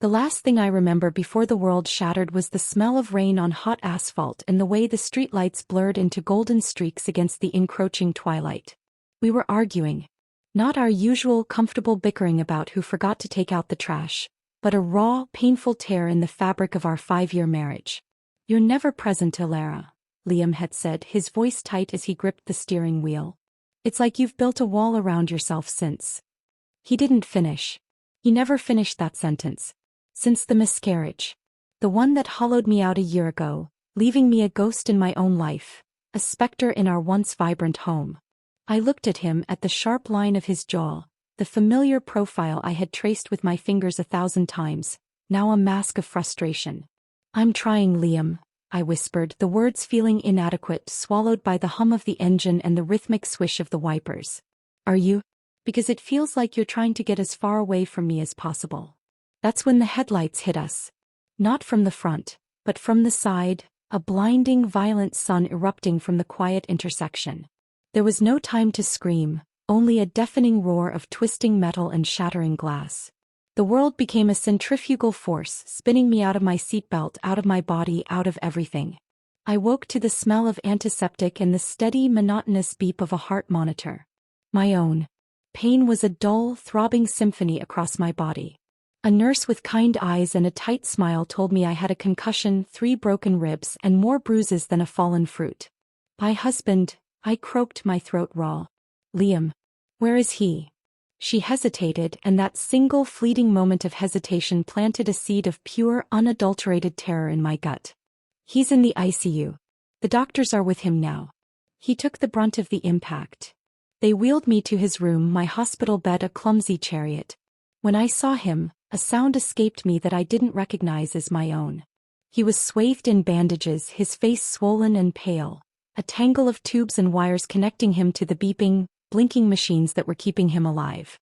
The last thing I remember before the world shattered was the smell of rain on hot asphalt and the way the streetlights blurred into golden streaks against the encroaching twilight. We were arguing. Not our usual comfortable bickering about who forgot to take out the trash, but a raw, painful tear in the fabric of our 5-year marriage. "You're never present, Alara," Liam had said, his voice tight as he gripped the steering wheel. "It's like you've built a wall around yourself since." He didn't finish. He never finished that sentence. Since the miscarriage. The one that hollowed me out a year ago, leaving me a ghost in my own life, a specter in our once vibrant home. I looked at him, at the sharp line of his jaw, the familiar profile I had traced with my fingers 1,000 times, now a mask of frustration. "I'm trying, Liam," I whispered, the words feeling inadequate, swallowed by the hum of the engine and the rhythmic swish of the wipers. "Are you? Because it feels like you're trying to get as far away from me as possible." That's when the headlights hit us. Not from the front, but from the side, a blinding, violent sun erupting from the quiet intersection. There was no time to scream, only a deafening roar of twisting metal and shattering glass. The world became a centrifugal force, spinning me out of my seatbelt, out of my body, out of everything. I woke to the smell of antiseptic and the steady, monotonous beep of a heart monitor. My own. Pain was a dull, throbbing symphony across my body. A nurse with kind eyes and a tight smile told me I had a concussion, 3 broken ribs, and more bruises than a fallen fruit. "My husband," I croaked, my throat raw. "Liam. Where is he?" She hesitated, and that single fleeting moment of hesitation planted a seed of pure, unadulterated terror in my gut. "He's in the ICU. The doctors are with him now. He took the brunt of the impact." They wheeled me to his room, my hospital bed a clumsy chariot. When I saw him, a sound escaped me that I didn't recognize as my own. He was swathed in bandages, his face swollen and pale, a tangle of tubes and wires connecting him to the beeping, blinking machines that were keeping him alive.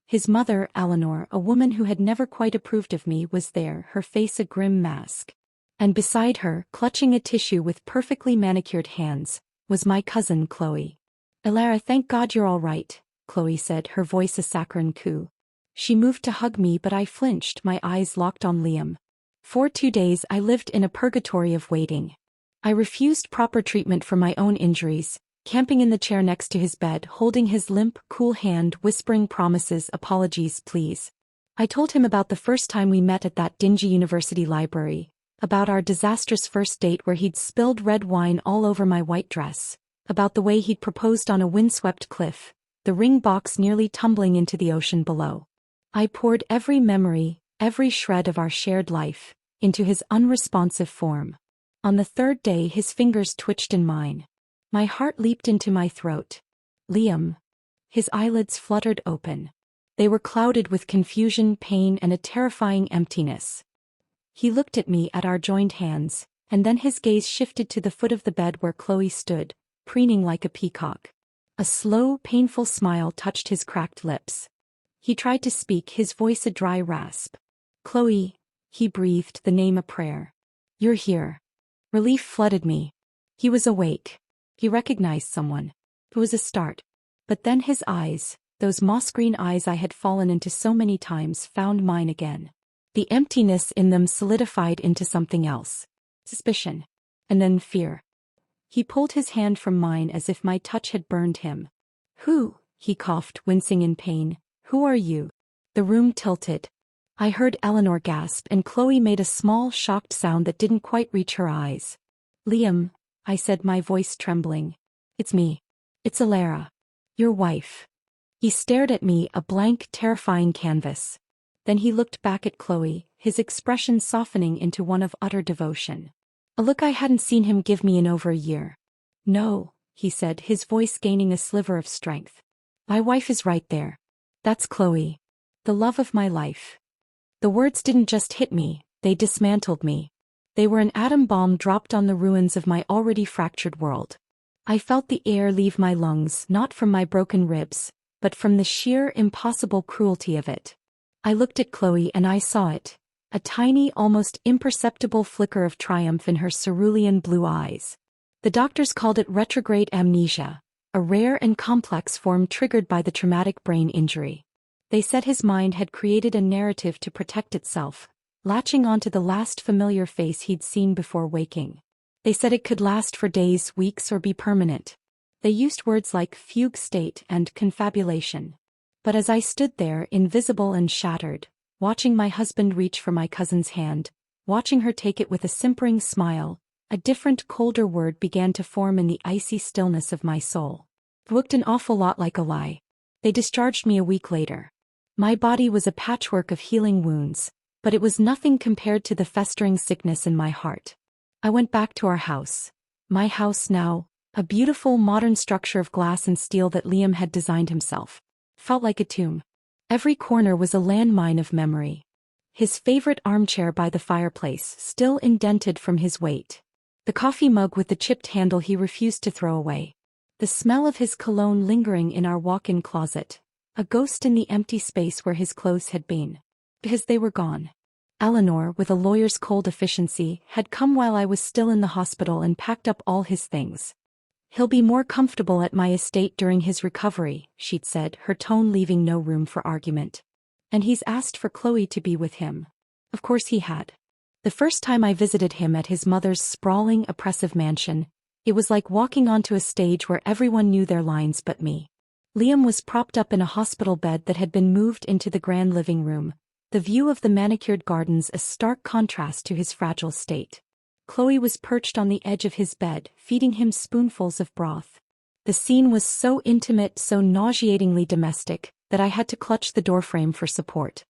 His mother, Eleanor, a woman who had never quite approved of me, was there, her face a grim mask. And beside her, clutching a tissue with perfectly manicured hands, was my cousin Chloe. "Alara, thank God you're all right," Chloe said, her voice a saccharine coo. She moved to hug me, but I flinched, my eyes locked on Liam. For 2 days I lived in a purgatory of waiting. I refused proper treatment for my own injuries, camping in the chair next to his bed, holding his limp, cool hand, whispering promises, apologies, please. I told him about the first time we met at that dingy university library, about our disastrous first date where he'd spilled red wine all over my white dress, about the way he'd proposed on a windswept cliff, the ring box nearly tumbling into the ocean below. I poured every memory, every shred of our shared life, into his unresponsive form. On the 3rd day his fingers twitched in mine. My heart leaped into my throat. "Liam." His eyelids fluttered open. They were clouded with confusion, pain, and a terrifying emptiness. He looked at me, at our joined hands, and then his gaze shifted to the foot of the bed where Chloe stood, preening like a peacock. A slow, painful smile touched his cracked lips. He tried to speak, his voice a dry rasp. "Chloe," he breathed, the name a prayer. "You're here." Relief flooded me. He was awake. He recognized someone. It was a start. But then his eyes, those moss-green eyes I had fallen into so many times, found mine again. The emptiness in them solidified into something else. Suspicion. And then fear. He pulled his hand from mine as if my touch had burned him. "Who?" he coughed, wincing in pain. "Who are you?" The room tilted. I heard Eleanor gasp, and Chloe made a small, shocked sound that didn't quite reach her eyes. "Liam," I said, my voice trembling. "It's me. It's Alara. Your wife." He stared at me, a blank, terrifying canvas. Then he looked back at Chloe, his expression softening into one of utter devotion. A look I hadn't seen him give me in over a year. "No," he said, his voice gaining a sliver of strength. "My wife is right there. That's Chloe. The love of my life." The words didn't just hit me, they dismantled me. They were an atom bomb dropped on the ruins of my already fractured world. I felt the air leave my lungs, not from my broken ribs, but from the sheer, impossible cruelty of it. I looked at Chloe and I saw it, a tiny, almost imperceptible flicker of triumph in her cerulean blue eyes. The doctors called it retrograde amnesia, a rare and complex form triggered by the traumatic brain injury. They said his mind had created a narrative to protect itself, latching onto the last familiar face he'd seen before waking. They said it could last for days, weeks, or be permanent. They used words like fugue state and confabulation. But as I stood there, invisible and shattered, watching my husband reach for my cousin's hand, watching her take it with a simpering smile, a different, colder word began to form in the icy stillness of my soul. It looked an awful lot like a lie. They discharged me a week later. My body was a patchwork of healing wounds, but it was nothing compared to the festering sickness in my heart. I went back to our house. My house now, a beautiful modern structure of glass and steel that Liam had designed himself. Felt like a tomb. Every corner was a landmine of memory. His favorite armchair by the fireplace, still indented from his weight. The coffee mug with the chipped handle he refused to throw away. The smell of his cologne lingering in our walk-in closet. A ghost in the empty space where his clothes had been. Because they were gone. Eleanor, with a lawyer's cold efficiency, had come while I was still in the hospital and packed up all his things. "He'll be more comfortable at my estate during his recovery," she'd said, her tone leaving no room for argument. "And he's asked for Chloe to be with him." Of course he had. The first time I visited him at his mother's sprawling, oppressive mansion, it was like walking onto a stage where everyone knew their lines but me. Liam was propped up in a hospital bed that had been moved into the grand living room, the view of the manicured gardens a stark contrast to his fragile state. Chloe was perched on the edge of his bed, feeding him spoonfuls of broth. The scene was so intimate, so nauseatingly domestic, that I had to clutch the doorframe for support.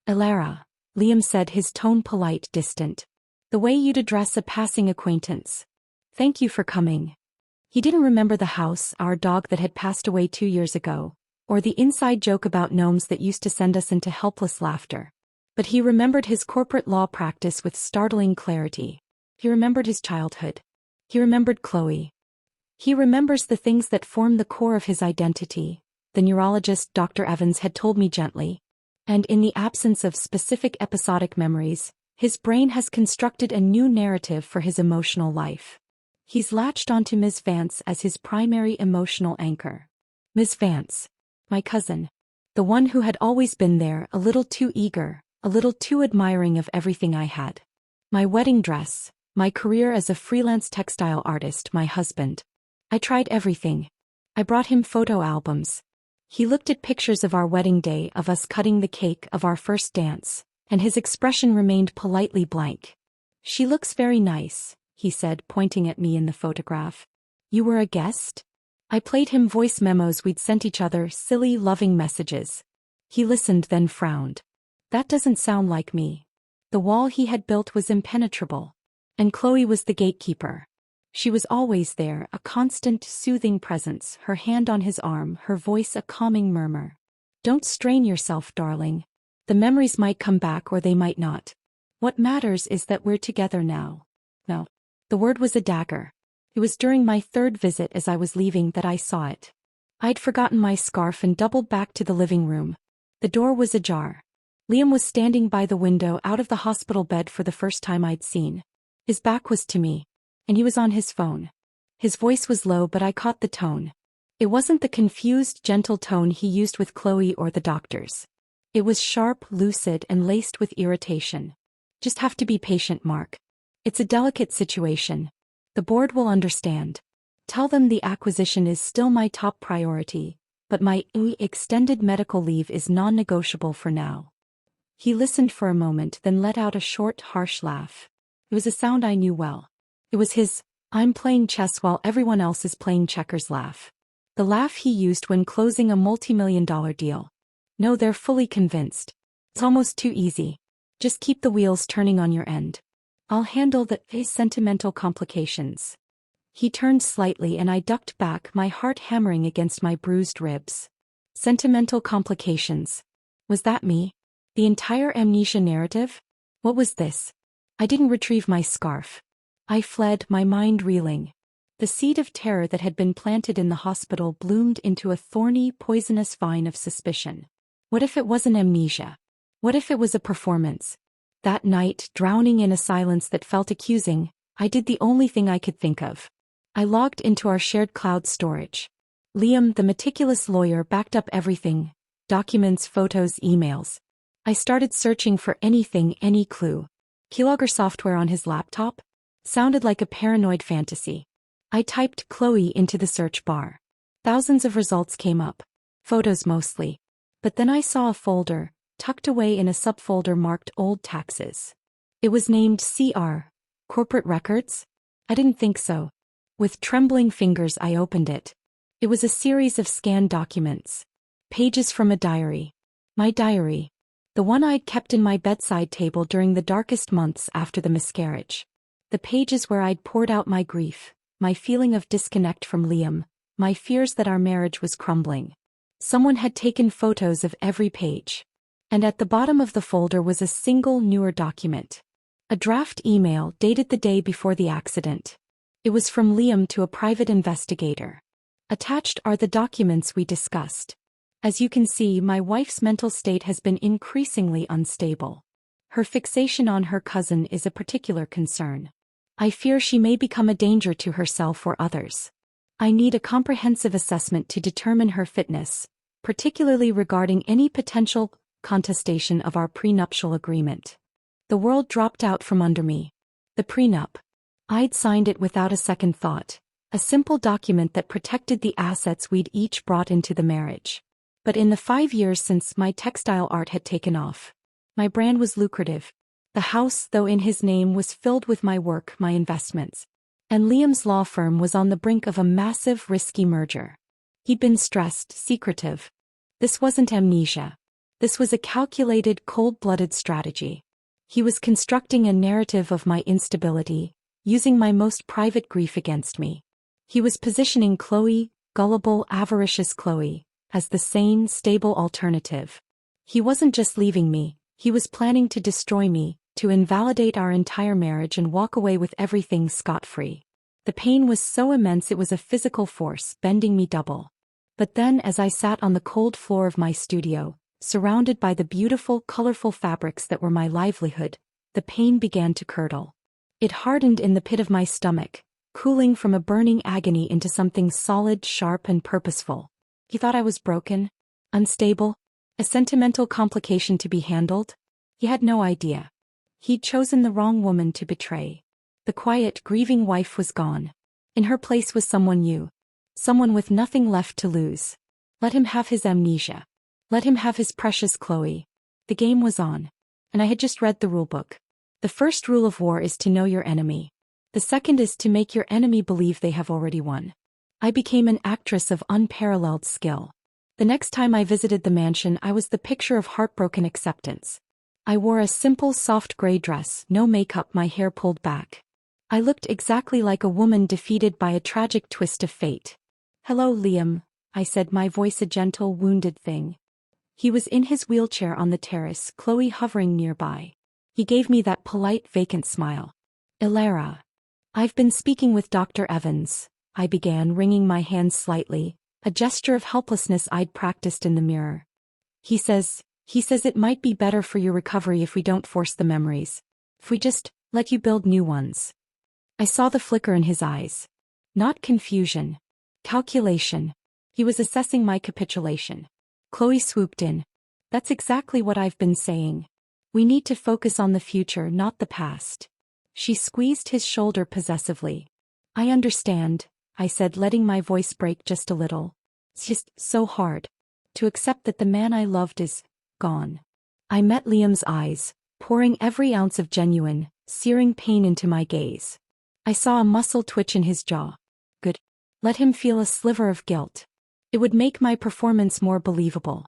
"Elara," Liam said, his tone polite, distant. "The way you'd address a passing acquaintance. Thank you for coming." He didn't remember the house, our dog that had passed away 2 years ago, or the inside joke about gnomes that used to send us into helpless laughter. But he remembered his corporate law practice with startling clarity. He remembered his childhood. He remembered Chloe. He remembers the things that form the core of his identity, the neurologist Dr. Evans had told me gently. And in the absence of specific episodic memories, his brain has constructed a new narrative for his emotional life. He's latched onto Ms. Vance as his primary emotional anchor. Ms. Vance. My cousin. The one who had always been there, a little too eager, a little too admiring of everything I had. My wedding dress, my career as a freelance textile artist, my husband. I tried everything. I brought him photo albums. He looked at pictures of our wedding day, of us cutting the cake, of our first dance, and his expression remained politely blank. "She looks very nice," he said, pointing at me in the photograph. "You were a guest?" I played him voice memos we'd sent each other, silly, loving messages. He listened, then frowned. "That doesn't sound like me." The wall he had built was impenetrable. And Chloe was the gatekeeper. She was always there, a constant, soothing presence, her hand on his arm, her voice a calming murmur. "Don't strain yourself, darling. The memories might come back or they might not. What matters is that we're together now." No. The word was a dagger. It was during my third visit, as I was leaving, that I saw it. I'd forgotten my scarf and doubled back to the living room. The door was ajar. Liam was standing by the window, out of the hospital bed for the first time I'd seen. His back was to me. And he was on his phone. His voice was low, but I caught the tone. It wasn't the confused, gentle tone he used with Chloe or the doctors. It was sharp, lucid, and laced with irritation. "Just have to be patient, Mark. It's a delicate situation. The board will understand. Tell them the acquisition is still my top priority, but my extended medical leave is non-negotiable for now." He listened for a moment, then let out a short, harsh laugh. It was a sound I knew well. It was his, "I'm playing chess while everyone else is playing checkers" laugh. The laugh he used when closing a multi-million-dollar deal. "No, they're fully convinced. It's almost too easy. Just keep the wheels turning on your end. I'll handle the sentimental complications." He turned slightly and I ducked back, my heart hammering against my bruised ribs. Sentimental complications. Was that me? The entire amnesia narrative? What was this? I didn't retrieve my scarf. I fled, my mind reeling. The seed of terror that had been planted in the hospital bloomed into a thorny, poisonous vine of suspicion. What if it wasn't amnesia? What if it was a performance? That night, drowning in a silence that felt accusing, I did the only thing I could think of. I logged into our shared cloud storage. Liam, the meticulous lawyer, backed up everything: documents, photos, emails. I started searching for anything, any clue. Keylogger software on his laptop? Sounded like a paranoid fantasy. I typed Chloe into the search bar. Thousands of results came up. Photos mostly. But then I saw a folder, tucked away in a subfolder marked Old Taxes. It was named CR. Corporate Records? I didn't think so. With trembling fingers I opened it. It was a series of scanned documents. Pages from a diary. My diary. The one I'd kept in my bedside table during the darkest months after the miscarriage. The pages where I'd poured out my grief, my feeling of disconnect from Liam, my fears that our marriage was crumbling. Someone had taken photos of every page. And at the bottom of the folder was a single newer document. A draft email dated the day before the accident. It was from Liam to a private investigator. Attached are the documents we discussed. As you can see, my wife's mental state has been increasingly unstable. Her fixation on her cousin is a particular concern. I fear she may become a danger to herself or others. I need a comprehensive assessment to determine her fitness, particularly regarding any potential contestation of our prenuptial agreement. The world dropped out from under me. The prenup. I'd signed it without a second thought, a simple document that protected the assets we'd each brought into the marriage. But in the 5 years since my textile art had taken off, my brand was lucrative. The house, though in his name, was filled with my work, my investments. And Liam's law firm was on the brink of a massive, risky merger. He'd been stressed, secretive. This wasn't amnesia. This was a calculated, cold-blooded strategy. He was constructing a narrative of my instability, using my most private grief against me. He was positioning Chloe, gullible, avaricious Chloe, as the sane, stable alternative. He wasn't just leaving me, he was planning to destroy me, to invalidate our entire marriage and walk away with everything scot-free. The pain was so immense it was a physical force, bending me double. But then as I sat on the cold floor of my studio, surrounded by the beautiful, colorful fabrics that were my livelihood, the pain began to curdle. It hardened in the pit of my stomach, cooling from a burning agony into something solid, sharp, and purposeful. He thought I was broken, unstable, a sentimental complication to be handled. He had no idea. He'd chosen the wrong woman to betray. The quiet, grieving wife was gone. In her place was someone new. Someone with nothing left to lose. Let him have his amnesia. Let him have his precious Chloe. The game was on. And I had just read the rulebook. The first rule of war is to know your enemy. The second is to make your enemy believe they have already won. I became an actress of unparalleled skill. The next time I visited the mansion, I was the picture of heartbroken acceptance. I wore a simple soft gray dress, no makeup, my hair pulled back. I looked exactly like a woman defeated by a tragic twist of fate. "Hello, Liam," I said, my voice a gentle, wounded thing. He was in his wheelchair on the terrace, Chloe hovering nearby. He gave me that polite, vacant smile. "Ilara. I've been speaking with Dr. Evans," I began, wringing my hands slightly, a gesture of helplessness I'd practiced in the mirror. He says it might be better for your recovery if we don't force the memories. If we just let you build new ones." I saw the flicker in his eyes. Not confusion. Calculation. He was assessing my capitulation. Chloe swooped in. "That's exactly what I've been saying. We need to focus on the future, not the past." She squeezed his shoulder possessively. "I understand," I said, letting my voice break just a little. "It's just so hard to accept that the man I loved is gone." I met Liam's eyes, pouring every ounce of genuine, searing pain into my gaze. I saw a muscle twitch in his jaw. Good. Let him feel a sliver of guilt. It would make my performance more believable.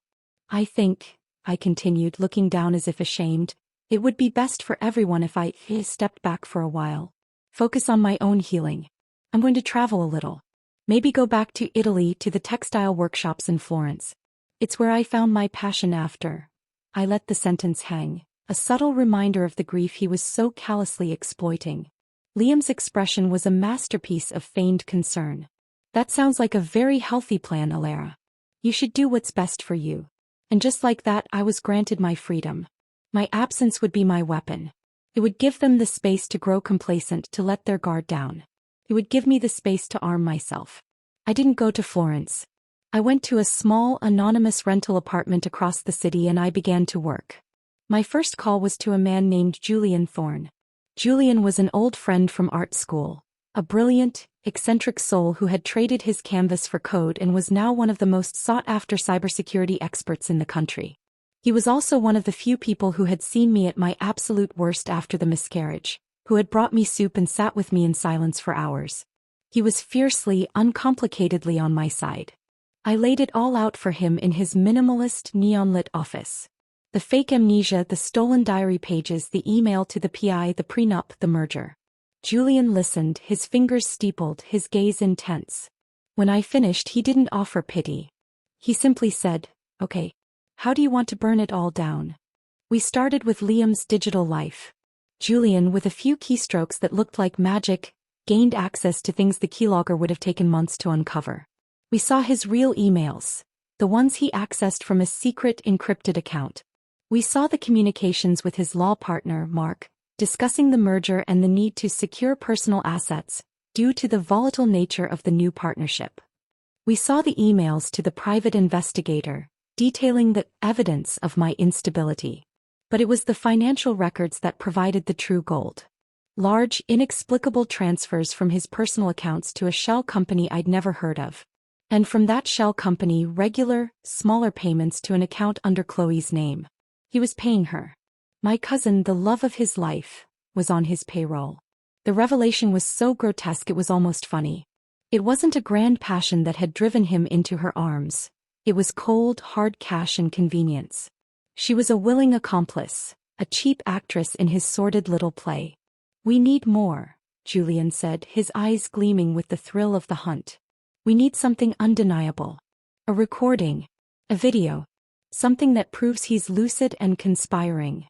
"I think," I continued, looking down as if ashamed, "it would be best for everyone if I stepped back for a while. Focus on my own healing. I'm going to travel a little. Maybe go back to Italy, to the textile workshops in Florence. It's where I found my passion after." I let the sentence hang, a subtle reminder of the grief he was so callously exploiting. Liam's expression was a masterpiece of feigned concern. "That sounds like a very healthy plan, Ilara. You should do what's best for you." And just like that, I was granted my freedom. My absence would be my weapon. It would give them the space to grow complacent, to let their guard down. It would give me the space to arm myself. I didn't go to Florence. I went to a small, anonymous rental apartment across the city and I began to work. My first call was to a man named Julian Thorne. Julian was an old friend from art school, a brilliant, eccentric soul who had traded his canvas for code and was now one of the most sought-after cybersecurity experts in the country. He was also one of the few people who had seen me at my absolute worst after the miscarriage, who had brought me soup and sat with me in silence for hours. He was fiercely, uncomplicatedly on my side. I laid it all out for him in his minimalist, neon-lit office. The fake amnesia, the stolen diary pages, the email to the PI, the prenup, the merger. Julian listened, his fingers steepled, his gaze intense. When I finished, he didn't offer pity. He simply said, "Okay. How do you want to burn it all down?" We started with Liam's digital life. Julian, with a few keystrokes that looked like magic, gained access to things the keylogger would have taken months to uncover. We saw his real emails, the ones he accessed from a secret encrypted account. We saw the communications with his law partner, Mark, discussing the merger and the need to secure personal assets, due to the volatile nature of the new partnership. We saw the emails to the private investigator, detailing the evidence of my instability. But it was the financial records that provided the true gold. Large, inexplicable transfers from his personal accounts to a shell company I'd never heard of. And from that shell company, regular, smaller payments to an account under Chloe's name. He was paying her. My cousin, the love of his life, was on his payroll. The revelation was so grotesque it was almost funny. It wasn't a grand passion that had driven him into her arms. It was cold, hard cash and convenience. She was a willing accomplice, a cheap actress in his sordid little play. "We need more," Julian said, his eyes gleaming with the thrill of the hunt. "We need something undeniable. A recording. A video. Something that proves he's lucid and conspiring."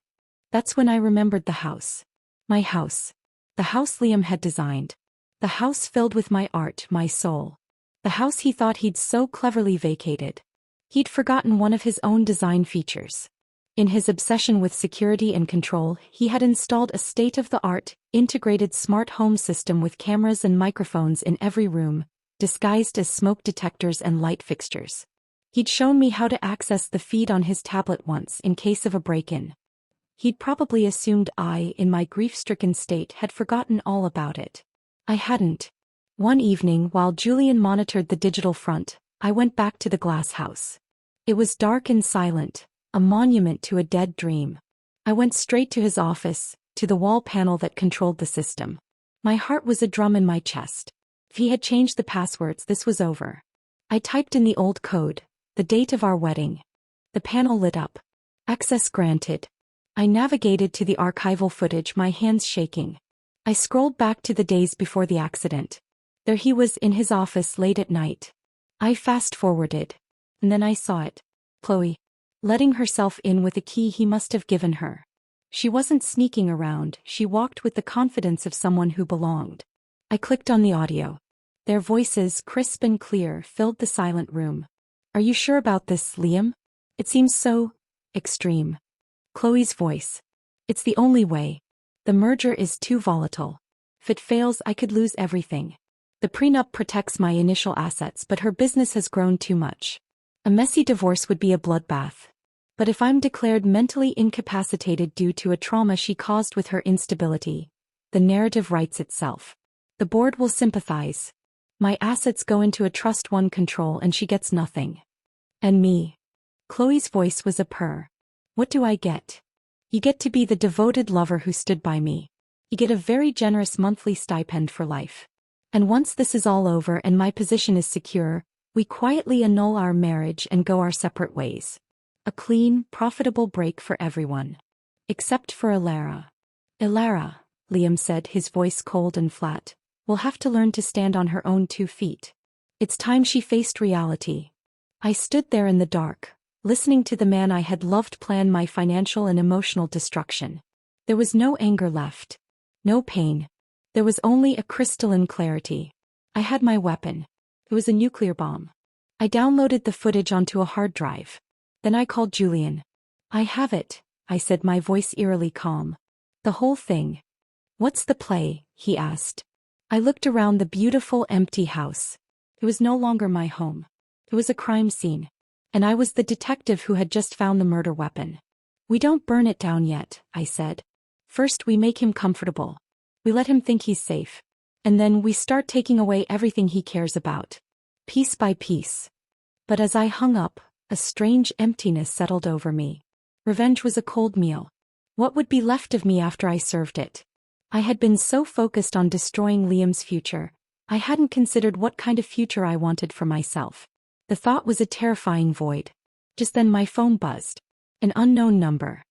That's when I remembered the house. My house. The house Liam had designed. The house filled with my art, my soul. The house he thought he'd so cleverly vacated. He'd forgotten one of his own design features. In his obsession with security and control, he had installed a state-of-the-art, integrated smart home system with cameras and microphones in every room, disguised as smoke detectors and light fixtures. He'd shown me how to access the feed on his tablet once in case of a break-in. He'd probably assumed I, in my grief-stricken state, had forgotten all about it. I hadn't. One evening, while Julian monitored the digital front, I went back to the glass house. It was dark and silent, a monument to a dead dream. I went straight to his office, to the wall panel that controlled the system. My heart was a drum in my chest. If he had changed the passwords, this was over. I typed in the old code, the date of our wedding. The panel lit up. Access granted. I navigated to the archival footage, my hands shaking. I scrolled back to the days before the accident. There he was in his office late at night. I fast-forwarded. And then I saw it. Chloe. Letting herself in with a key he must have given her. She wasn't sneaking around, she walked with the confidence of someone who belonged. I clicked on the audio. Their voices, crisp and clear, filled the silent room. "Are you sure about this, Liam? It seems so extreme." Chloe's voice. "It's the only way. The merger is too volatile. If it fails, I could lose everything. The prenup protects my initial assets, but her business has grown too much. A messy divorce would be a bloodbath. But if I'm declared mentally incapacitated due to a trauma she caused with her instability, the narrative writes itself. The board will sympathize. My assets go into a trust one control and she gets nothing. And me." Chloe's voice was a purr. "What do I get? You get to be the devoted lover who stood by me. You get a very generous monthly stipend for life. And once this is all over and my position is secure, we quietly annul our marriage and go our separate ways. A clean, profitable break for everyone. Except for Ilara." "Ilara," Liam said, his voice cold and flat, "will have to learn to stand on her own 2 feet. It's time she faced reality." I stood there in the dark, listening to the man I had loved plan my financial and emotional destruction. There was no anger left. No pain. There was only a crystalline clarity. I had my weapon. It was a nuclear bomb. I downloaded the footage onto a hard drive. Then I called Julian. "I have it," I said, my voice eerily calm. "The whole thing." "What's the play?" he asked. I looked around the beautiful empty house. It was no longer my home. It was a crime scene. And I was the detective who had just found the murder weapon. "We don't burn it down yet," I said. First we make him comfortable. We let him think he's safe. And then we start taking away everything he cares about. Piece by piece. But as I hung up, a strange emptiness settled over me. Revenge was a cold meal. What would be left of me after I served it? I had been so focused on destroying Liam's future, I hadn't considered what kind of future I wanted for myself. The thought was a terrifying void. Just then my phone buzzed. An unknown number.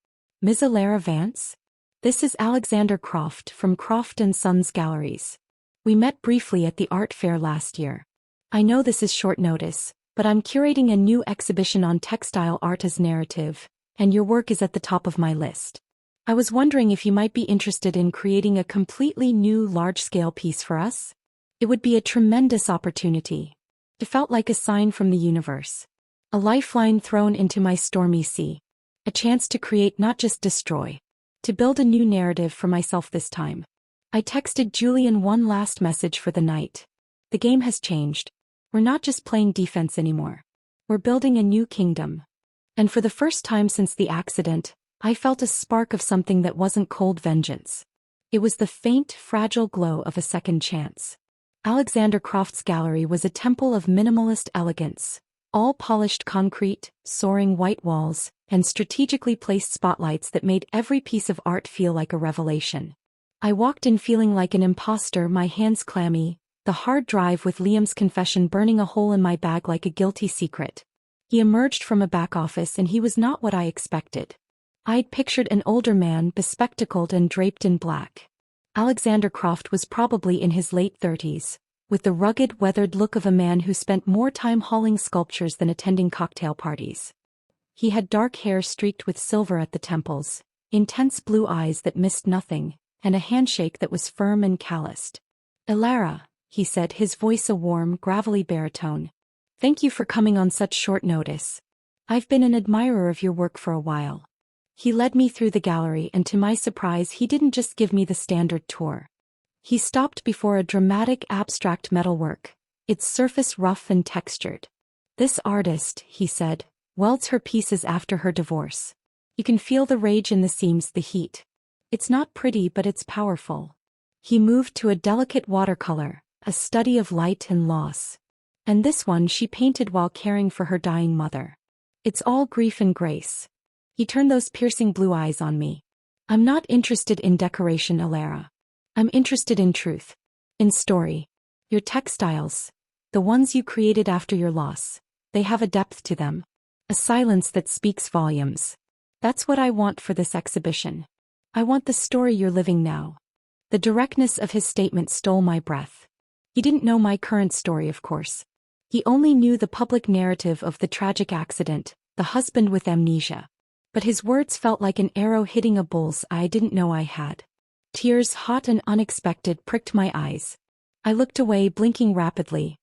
Ms. Alara Vance? This is Alexander Croft from Croft & Sons Galleries. We met briefly at the art fair last year. I know this is short notice, but I'm curating a new exhibition on textile art as narrative, and your work is at the top of my list. I was wondering if you might be interested in creating a completely new large-scale piece for us? It would be a tremendous opportunity. It felt like a sign from the universe. A lifeline thrown into my stormy sea. A chance to create, not just destroy. To build a new narrative for myself this time. I texted Julian one last message for the night. The game has changed. We're not just playing defense anymore. We're building a new kingdom. And for the first time since the accident, I felt a spark of something that wasn't cold vengeance. It was the faint, fragile glow of a second chance. Alexander Croft's gallery was a temple of minimalist elegance. All polished concrete, soaring white walls, and strategically placed spotlights that made every piece of art feel like a revelation. I walked in feeling like an imposter, my hands clammy, the hard drive with Liam's confession burning a hole in my bag like a guilty secret. He emerged from a back office and he was not what I expected. I'd pictured an older man, bespectacled and draped in black. Alexander Croft was probably in his late 30s, with the rugged, weathered look of a man who spent more time hauling sculptures than attending cocktail parties. He had dark hair streaked with silver at the temples, intense blue eyes that missed nothing, and a handshake that was firm and calloused. "Alara," he said, his voice a warm, gravelly baritone. "Thank you for coming on such short notice. I've been an admirer of your work for a while." He led me through the gallery and to my surprise he didn't just give me the standard tour. He stopped before a dramatic abstract metalwork, its surface rough and textured. "This artist," he said, "welds her pieces after her divorce. You can feel the rage in the seams, the heat. It's not pretty but it's powerful." He moved to a delicate watercolor, a study of light and loss. "And this one she painted while caring for her dying mother. It's all grief and grace." He turned those piercing blue eyes on me. "I'm not interested in decoration, Alara. I'm interested in truth. In story. Your textiles, the ones you created after your loss, they have a depth to them. A silence that speaks volumes. That's what I want for this exhibition. I want the story you're living now." The directness of his statement stole my breath. He didn't know my current story, of course. He only knew the public narrative of the tragic accident, the husband with amnesia. But his words felt like an arrow hitting a bull's eye I didn't know I had. Tears, hot and unexpected, pricked my eyes. I looked away, blinking rapidly.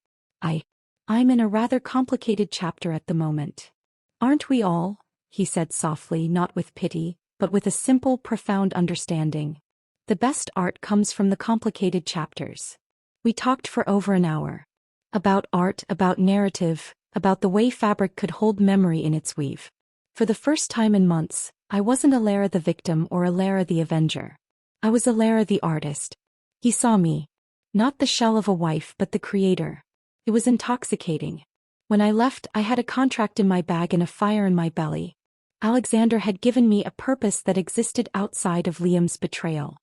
I'm in a rather complicated chapter at the moment. "Aren't we all?" he said softly, not with pity, but with a simple, profound understanding. "The best art comes from the complicated chapters." We talked for over an hour. About art, about narrative, about the way fabric could hold memory in its weave. For the first time in months, I wasn't Alara the victim or Alara the avenger. I was Alara the artist. He saw me. Not the shell of a wife but the creator. It was intoxicating. When I left, I had a contract in my bag and a fire in my belly. Alexander had given me a purpose that existed outside of Liam's betrayal.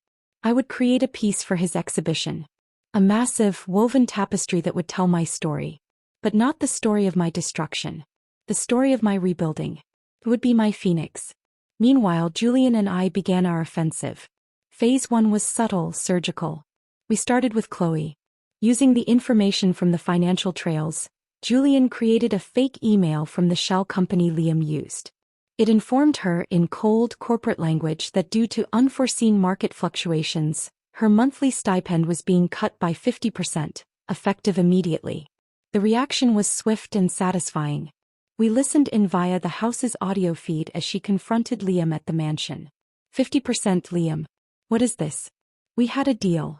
I would create a piece for his exhibition. A massive, woven tapestry that would tell my story. But not the story of my destruction. The story of my rebuilding. It would be my phoenix. Meanwhile, Julian and I began our offensive. Phase 1 was subtle, surgical. We started with Chloe. Using the information from the financial trails, Julian created a fake email from the shell company Liam used. It informed her in cold corporate language that due to unforeseen market fluctuations, her monthly stipend was being cut by 50%, effective immediately. The reaction was swift and satisfying. We listened in via the house's audio feed as she confronted Liam at the mansion. 50%, Liam. What is this? We had a deal.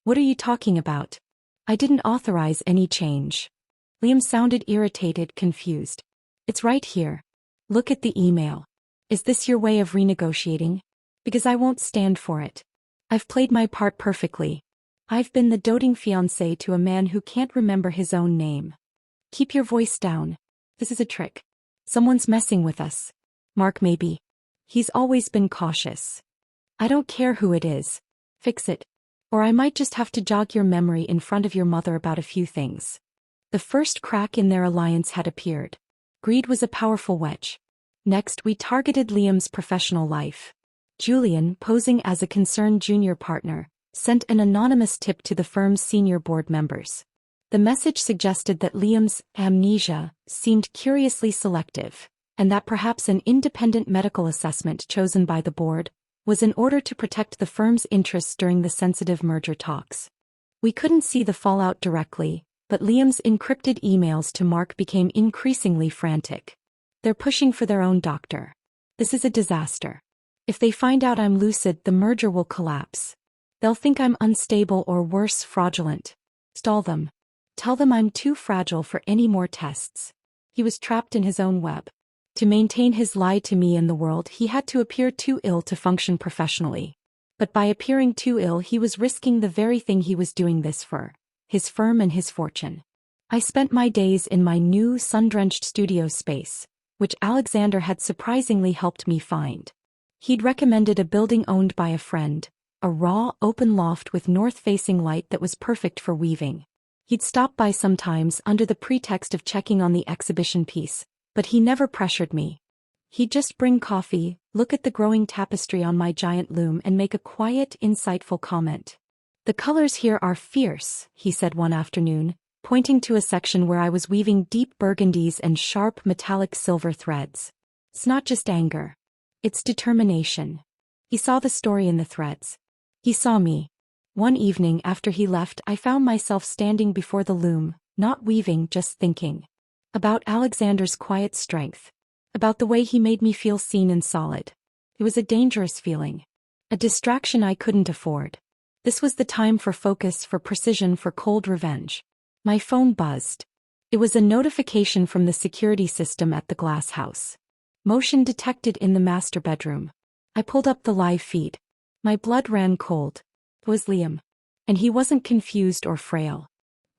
What are you talking about? I didn't authorize any change. Liam sounded irritated, confused. It's right here. Look at the email. Is this your way of renegotiating? Because I won't stand for it. I've played my part perfectly. I've been the doting fiancé to a man who can't remember his own name. Keep your voice down. This is a trick. Someone's messing with us. Mark maybe. He's always been cautious. I don't care who it is. Fix it. Or I might just have to jog your memory in front of your mother about a few things. The first crack in their alliance had appeared. Greed was a powerful wedge. Next, we targeted Liam's professional life. Julian, posing as a concerned junior partner, sent an anonymous tip to the firm's senior board members. The message suggested that Liam's amnesia seemed curiously selective, and that perhaps an independent medical assessment chosen by the board was in order to protect the firm's interests during the sensitive merger talks. We couldn't see the fallout directly, but Liam's encrypted emails to Mark became increasingly frantic. They're pushing for their own doctor. This is a disaster. If they find out I'm lucid, the merger will collapse. They'll think I'm unstable or worse, fraudulent. Stall them. Tell them I'm too fragile for any more tests. He was trapped in his own web. To maintain his lie to me and the world, he had to appear too ill to function professionally. But by appearing too ill, he was risking the very thing he was doing this for: his firm and his fortune. I spent my days in my new sun-drenched studio space, which Alexander had surprisingly helped me find. He'd recommended a building owned by a friend, a raw, open loft with north-facing light that was perfect for weaving. He'd stop by sometimes under the pretext of checking on the exhibition piece, but he never pressured me. He'd just bring coffee, look at the growing tapestry on my giant loom, and make a quiet, insightful comment. "The colors here are fierce," he said one afternoon, pointing to a section where I was weaving deep burgundies and sharp metallic silver threads. "It's not just anger. It's determination." He saw the story in the threads. He saw me. One evening after he left, I found myself standing before the loom, not weaving, just thinking. About Alexander's quiet strength. About the way he made me feel seen and solid. It was a dangerous feeling. A distraction I couldn't afford. This was the time for focus, for precision, for cold revenge. My phone buzzed. It was a notification from the security system at the glass house. Motion detected in the master bedroom. I pulled up the live feed. My blood ran cold. It was Liam. And he wasn't confused or frail.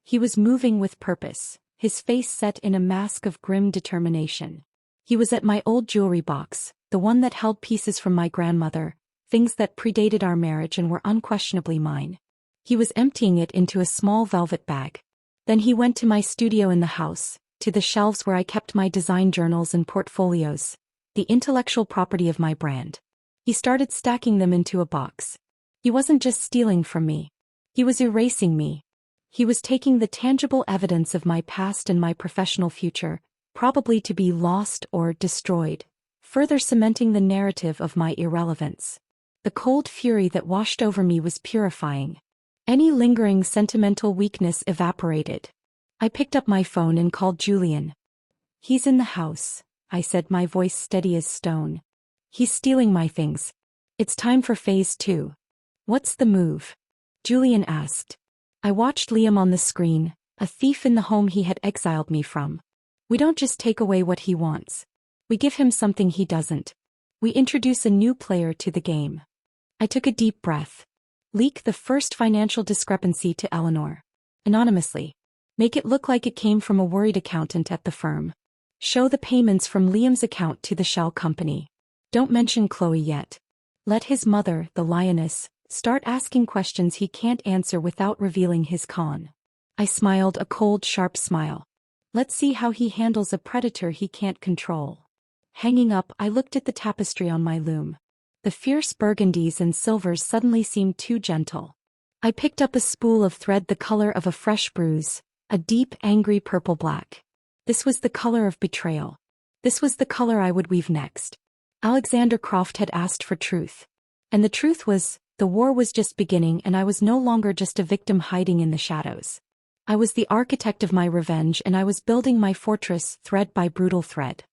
He was moving with purpose, his face set in a mask of grim determination. He was at my old jewelry box, the one that held pieces from my grandmother, things that predated our marriage and were unquestionably mine. He was emptying it into a small velvet bag. Then he went to my studio in the house, to the shelves where I kept my design journals and portfolios, the intellectual property of my brand. He started stacking them into a box. He wasn't just stealing from me. He was erasing me. He was taking the tangible evidence of my past and my professional future, probably to be lost or destroyed, further cementing the narrative of my irrelevance. The cold fury that washed over me was purifying. Any lingering sentimental weakness evaporated. I picked up my phone and called Julian. "He's in the house," I said, my voice steady as stone. "He's stealing my things. It's time for phase 2. "What's the move?" Julian asked. I watched Liam on the screen, a thief in the home he had exiled me from. We don't just take away what he wants. We give him something he doesn't. We introduce a new player to the game. I took a deep breath. Leak the first financial discrepancy to Eleanor. Anonymously. Make it look like it came from a worried accountant at the firm. Show the payments from Liam's account to the shell company. Don't mention Chloe yet. Let his mother, the lioness, start asking questions he can't answer without revealing his con. I smiled, a cold, sharp smile. Let's see how he handles a predator he can't control. Hanging up, I looked at the tapestry on my loom. The fierce burgundies and silvers suddenly seemed too gentle. I picked up a spool of thread the color of a fresh bruise, a deep, angry purple-black. This was the color of betrayal. This was the color I would weave next. Alexander Croft had asked for truth. And the truth was, the war was just beginning and I was no longer just a victim hiding in the shadows. I was the architect of my revenge and I was building my fortress thread by brutal thread.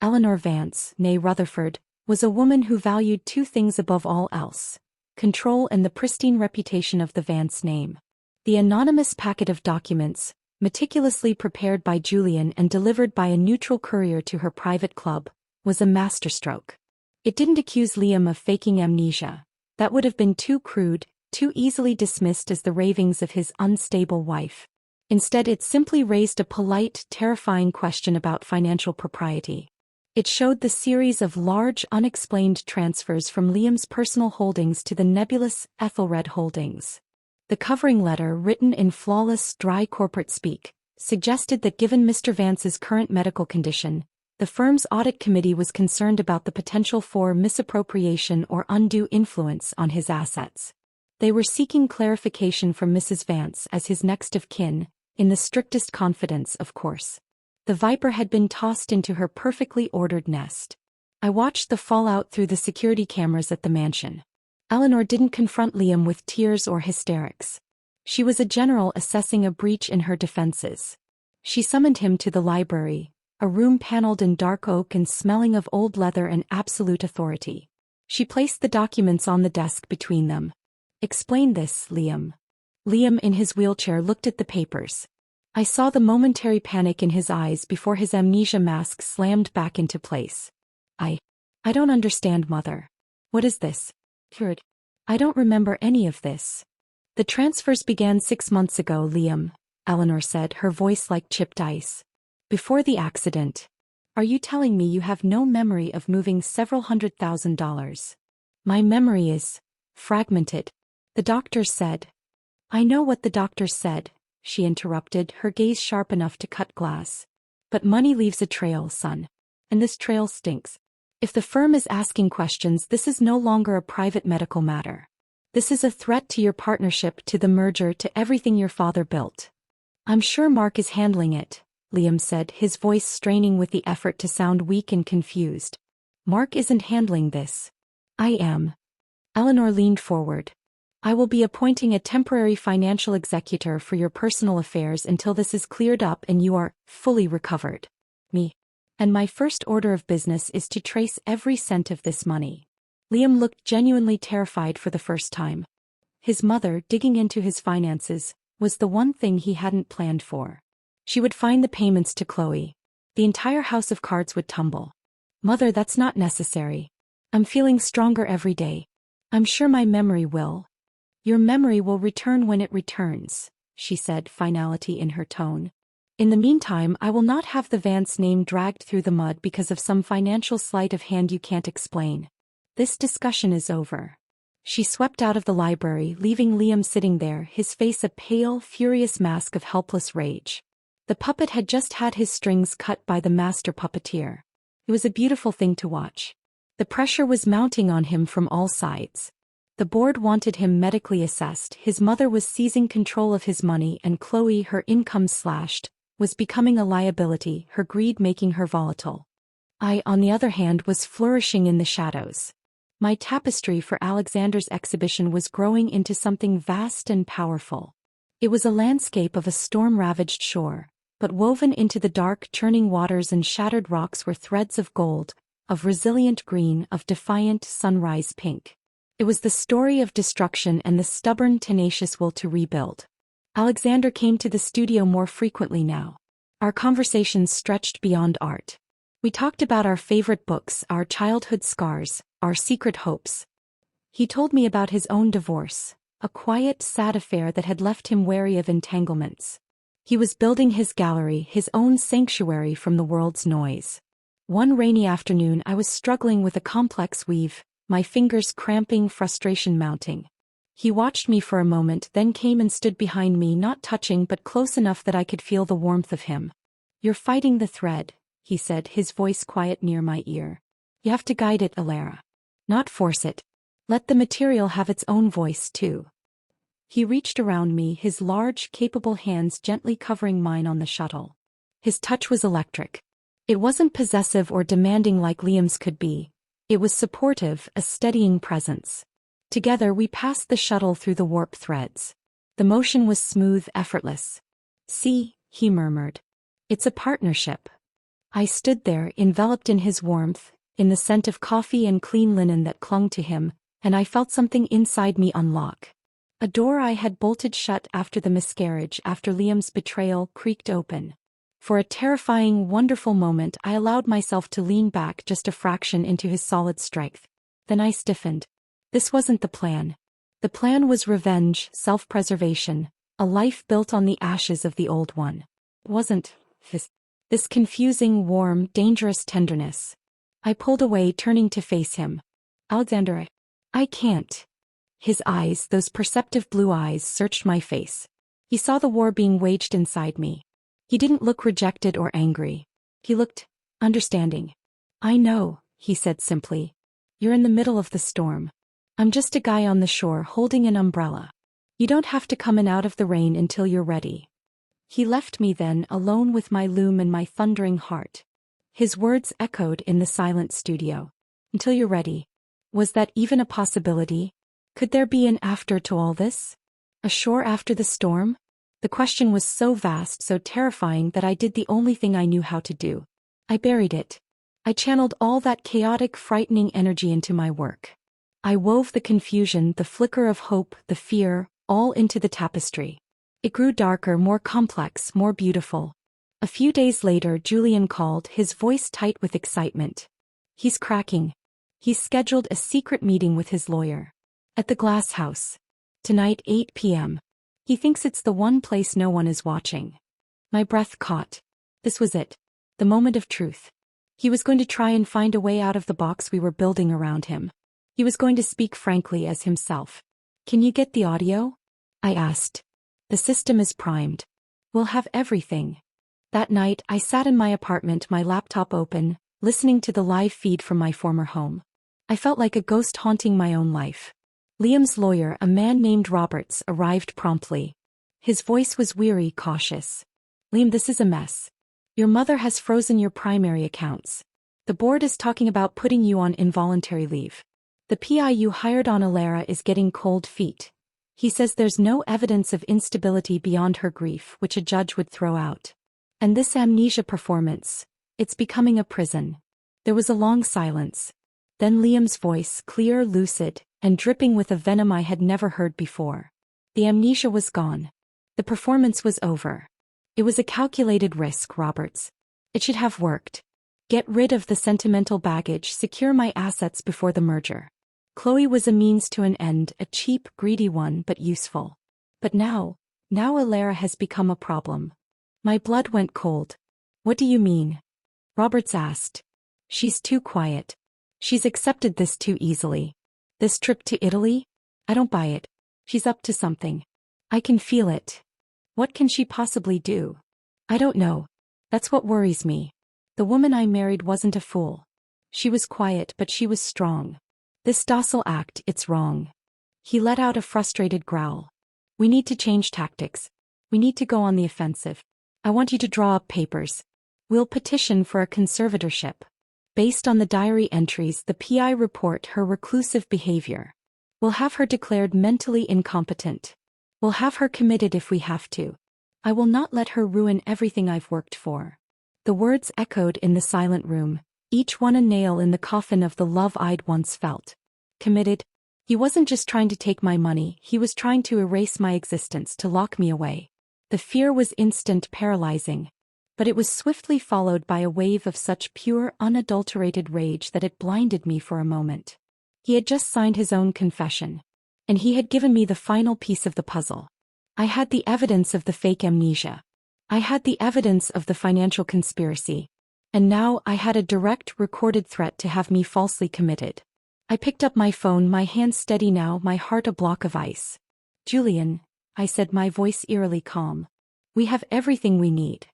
Eleanor Vance, née Rutherford, was a woman who valued two things above all else: control and the pristine reputation of the Vance name. The anonymous packet of documents, meticulously prepared by Julian and delivered by a neutral courier to her private club, was a masterstroke. It didn't accuse Liam of faking amnesia. That would have been too crude, too easily dismissed as the ravings of his unstable wife. Instead, it simply raised a polite, terrifying question about financial propriety. It showed the series of large, unexplained transfers from Liam's personal holdings to the nebulous Ethelred holdings. The covering letter, written in flawless, dry corporate speak, suggested that given Mr. Vance's current medical condition, the firm's audit committee was concerned about the potential for misappropriation or undue influence on his assets. They were seeking clarification from Mrs. Vance as his next of kin, in the strictest confidence, of course. The viper had been tossed into her perfectly ordered nest. I watched the fallout through the security cameras at the mansion. Eleanor didn't confront Liam with tears or hysterics. She was a general assessing a breach in her defenses. She summoned him to the library, a room paneled in dark oak and smelling of old leather and absolute authority. She placed the documents on the desk between them. "Explain this, Liam." Liam in his wheelchair looked at the papers. I saw the momentary panic in his eyes before his amnesia mask slammed back into place. I don't understand, Mother. What is this? Cured. I don't remember any of this. The transfers began 6 months ago, Liam, Eleanor said, her voice like chipped ice. Before the accident. Are you telling me you have no memory of moving several $100,000? My memory is fragmented. The doctors said. I know what the doctors said, she interrupted, her gaze sharp enough to cut glass. But money leaves a trail, son. And this trail stinks. If the firm is asking questions, this is no longer a private medical matter. This is a threat to your partnership, to the merger, to everything your father built. I'm sure Mark is handling it, Liam said, his voice straining with the effort to sound weak and confused. Mark isn't handling this. I am. Eleanor leaned forward. I will be appointing a temporary financial executor for your personal affairs until this is cleared up and you are fully recovered. Me. And my first order of business is to trace every cent of this money. Liam looked genuinely terrified for the first time. His mother, digging into his finances, was the one thing he hadn't planned for. She would find the payments to Chloe. The entire house of cards would tumble. Mother, that's not necessary. I'm feeling stronger every day. I'm sure my memory will. Your memory will return when it returns, she said, finality in her tone. In the meantime, I will not have the Vance name dragged through the mud because of some financial sleight of hand you can't explain. This discussion is over. She swept out of the library, leaving Liam sitting there, his face a pale, furious mask of helpless rage. The puppet had just had his strings cut by the master puppeteer. It was a beautiful thing to watch. The pressure was mounting on him from all sides. The board wanted him medically assessed, his mother was seizing control of his money, and Chloe, her income slashed, was becoming a liability, her greed making her volatile. I, on the other hand, was flourishing in the shadows. My tapestry for Alexander's exhibition was growing into something vast and powerful. It was a landscape of a storm-ravaged shore, but woven into the dark, churning waters and shattered rocks were threads of gold, of resilient green, of defiant sunrise pink. It was the story of destruction and the stubborn, tenacious will to rebuild. Alexander came to the studio more frequently now. Our conversations stretched beyond art. We talked about our favorite books, our childhood scars, our secret hopes. He told me about his own divorce, a quiet, sad affair that had left him wary of entanglements. He was building his gallery, his own sanctuary from the world's noise. One rainy afternoon I was struggling with a complex weave, my fingers cramping, frustration mounting. He watched me for a moment, then came and stood behind me, not touching but close enough that I could feel the warmth of him. You're fighting the thread, he said, his voice quiet near my ear. You have to guide it, Alara. Not force it. Let the material have its own voice too. He reached around me, his large, capable hands gently covering mine on the shuttle. His touch was electric. It wasn't possessive or demanding like Liam's could be. It was supportive, a steadying presence. Together we passed the shuttle through the warp threads. The motion was smooth, effortless. See, he murmured. It's a partnership. I stood there, enveloped in his warmth, in the scent of coffee and clean linen that clung to him, and I felt something inside me unlock. A door I had bolted shut after the miscarriage, after Liam's betrayal, creaked open. For a terrifying, wonderful moment I allowed myself to lean back just a fraction into his solid strength. Then I stiffened. This wasn't the plan. The plan was revenge, self-preservation, a life built on the ashes of the old one. It wasn't this confusing, warm, dangerous tenderness. I pulled away, turning to face him. Alexander, I can't. His eyes, those perceptive blue eyes, searched my face. He saw the war being waged inside me. He didn't look rejected or angry. He looked understanding. I know, he said simply. You're in the middle of the storm. I'm just a guy on the shore holding an umbrella. You don't have to come in out of the rain until you're ready. He left me then, alone with my loom and my thundering heart. His words echoed in the silent studio. Until you're ready. Was that even a possibility? Could there be an after to all this? A shore after the storm? The question was so vast, so terrifying that I did the only thing I knew how to do. I buried it. I channeled all that chaotic, frightening energy into my work. I wove the confusion, the flicker of hope, the fear, all into the tapestry. It grew darker, more complex, more beautiful. A few days later, Julian called, his voice tight with excitement. He's cracking. He's scheduled a secret meeting with his lawyer. At the Glass House. Tonight, 8 p.m. He thinks it's the one place no one is watching. My breath caught. This was it. The moment of truth. He was going to try and find a way out of the box we were building around him. He was going to speak frankly as himself. Can you get the audio? I asked. The system is primed. We'll have everything. That night, I sat in my apartment, my laptop open, listening to the live feed from my former home. I felt like a ghost haunting my own life. Liam's lawyer, a man named Roberts, arrived promptly. His voice was weary, cautious. Liam, this is a mess. Your mother has frozen your primary accounts. The board is talking about putting you on involuntary leave. The PI you hired on Alara is getting cold feet. He says there's no evidence of instability beyond her grief, which a judge would throw out. And this amnesia performance, it's becoming a prison. There was a long silence. Then Liam's voice, clear, lucid, and dripping with a venom I had never heard before. The amnesia was gone. The performance was over. It was a calculated risk, Roberts. It should have worked. Get rid of the sentimental baggage, secure my assets before the merger. Chloe was a means to an end, a cheap, greedy one, but useful. But now Alara has become a problem. My blood went cold. What do you mean? Roberts asked. She's too quiet. She's accepted this too easily. This trip to Italy? I don't buy it. She's up to something. I can feel it. What can she possibly do? I don't know. That's what worries me. The woman I married wasn't a fool. She was quiet, but she was strong. This docile act, it's wrong. He let out a frustrated growl. We need to change tactics. We need to go on the offensive. I want you to draw up papers. We'll petition for a conservatorship. Based on the diary entries, the PI report her reclusive behavior. We'll have her declared mentally incompetent. We'll have her committed if we have to. I will not let her ruin everything I've worked for. The words echoed in the silent room, each one a nail in the coffin of the love I'd once felt. Committed? He wasn't just trying to take my money, he was trying to erase my existence, to lock me away. The fear was instant, paralyzing. But it was swiftly followed by a wave of such pure, unadulterated rage that it blinded me for a moment. He had just signed his own confession. And he had given me the final piece of the puzzle. I had the evidence of the fake amnesia. I had the evidence of the financial conspiracy. And now I had a direct, recorded threat to have me falsely committed. I picked up my phone, my hand steady now, my heart a block of ice. Julian, I said, my voice eerily calm. We have everything we need.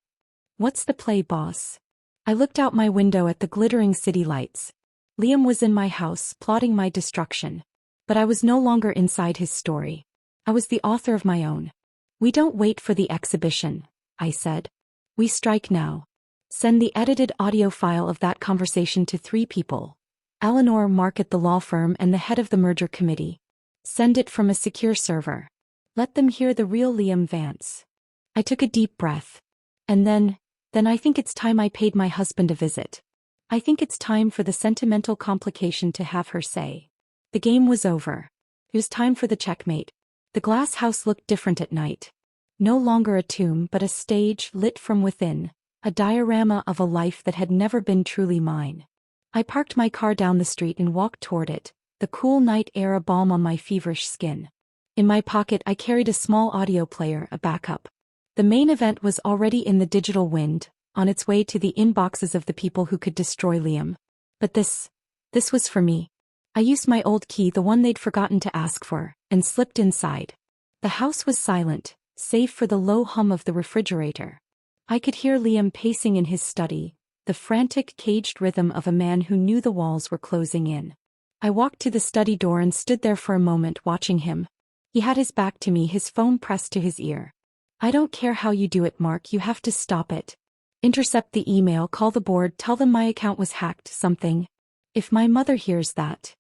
What's the play, boss? I looked out my window at the glittering city lights. Liam was in my house, plotting my destruction. But I was no longer inside his story. I was the author of my own. We don't wait for the exhibition, I said. We strike now. Send the edited audio file of that conversation to 3 people. Eleanor, Mark at the law firm, and the head of the merger committee. Send it from a secure server. Let them hear the real Liam Vance. I took a deep breath. And then I think it's time I paid my husband a visit. I think it's time for the sentimental complication to have her say. The game was over. It was time for the checkmate. The glass house looked different at night. No longer a tomb, but a stage lit from within, a diorama of a life that had never been truly mine. I parked my car down the street and walked toward it, the cool night air a balm on my feverish skin. In my pocket I carried a small audio player, a backup. The main event was already in the digital wind, on its way to the inboxes of the people who could destroy Liam. But this was for me. I used my old key, the one they'd forgotten to ask for, and slipped inside. The house was silent, save for the low hum of the refrigerator. I could hear Liam pacing in his study, the frantic, caged rhythm of a man who knew the walls were closing in. I walked to the study door and stood there for a moment watching him. He had his back to me, his phone pressed to his ear. "I don't care how you do it, Mark, you have to stop it. Intercept the email, call the board, tell them my account was hacked, something. If my mother hears that."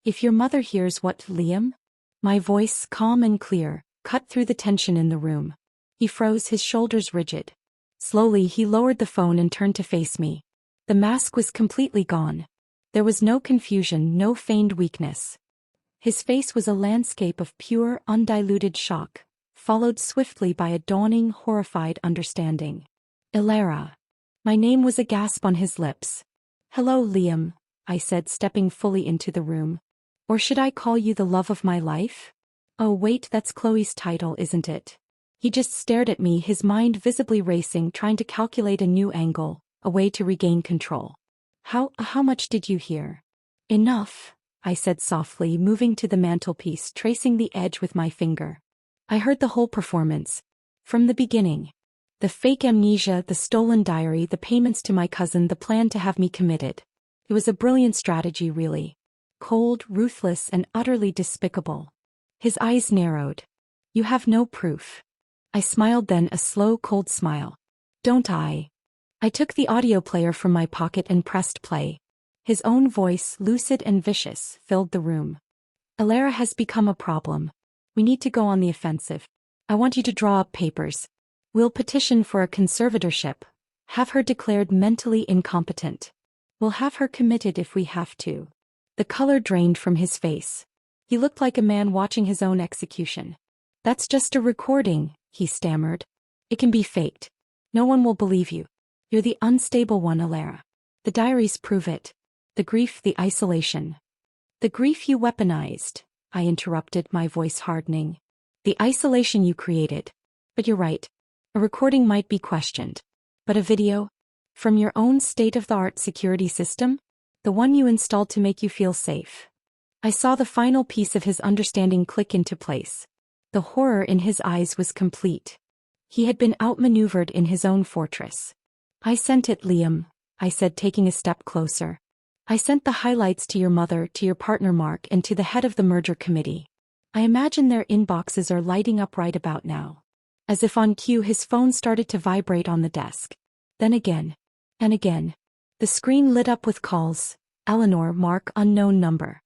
"If your mother hears what, Liam?" My voice, calm and clear, cut through the tension in the room. He froze, his shoulders rigid. Slowly he lowered the phone and turned to face me. The mask was completely gone. There was no confusion, no feigned weakness. His face was a landscape of pure, undiluted shock, followed swiftly by a dawning, horrified understanding. "Elara." My name was a gasp on his lips. "Hello, Liam," I said, stepping fully into the room. "Or should I call you the love of my life?" "Oh wait, that's Chloe's title, isn't it?" He just stared at me, his mind visibly racing, trying to calculate a new angle, a way to regain control. How much did you hear?" "Enough," I said softly, moving to the mantelpiece, tracing the edge with my finger. "I heard the whole performance. From the beginning. The fake amnesia, the stolen diary, the payments to my cousin, the plan to have me committed. It was a brilliant strategy, really. Cold, ruthless, and utterly despicable." His eyes narrowed. "You have no proof." I smiled, then a slow, cold smile. "Don't I?" I took the audio player from my pocket and pressed play. His own voice, lucid and vicious, filled the room. "Elara has become a problem. We need to go on the offensive. I want you to draw up papers. We'll petition for a conservatorship. Have her declared mentally incompetent. We'll have her committed if we have to." The color drained from his face. He looked like a man watching his own execution. "That's just a recording," he stammered. "It can be faked. No one will believe you. You're the unstable one, Elara. The diaries prove it. The grief, the isolation." "The grief you weaponized," I interrupted, my voice hardening. "The isolation you created. But you're right. A recording might be questioned. But a video? From your own state-of-the-art security system? The one you installed to make you feel safe." I saw the final piece of his understanding click into place. The horror in his eyes was complete. He had been outmaneuvered in his own fortress. "I sent it, Liam," I said, taking a step closer. "I sent the highlights to your mother, to your partner Mark, and to the head of the merger committee. I imagine their inboxes are lighting up right about now." As if on cue, his phone started to vibrate on the desk. Then again. And again. The screen lit up with calls. "Eleanor, Mark, unknown number."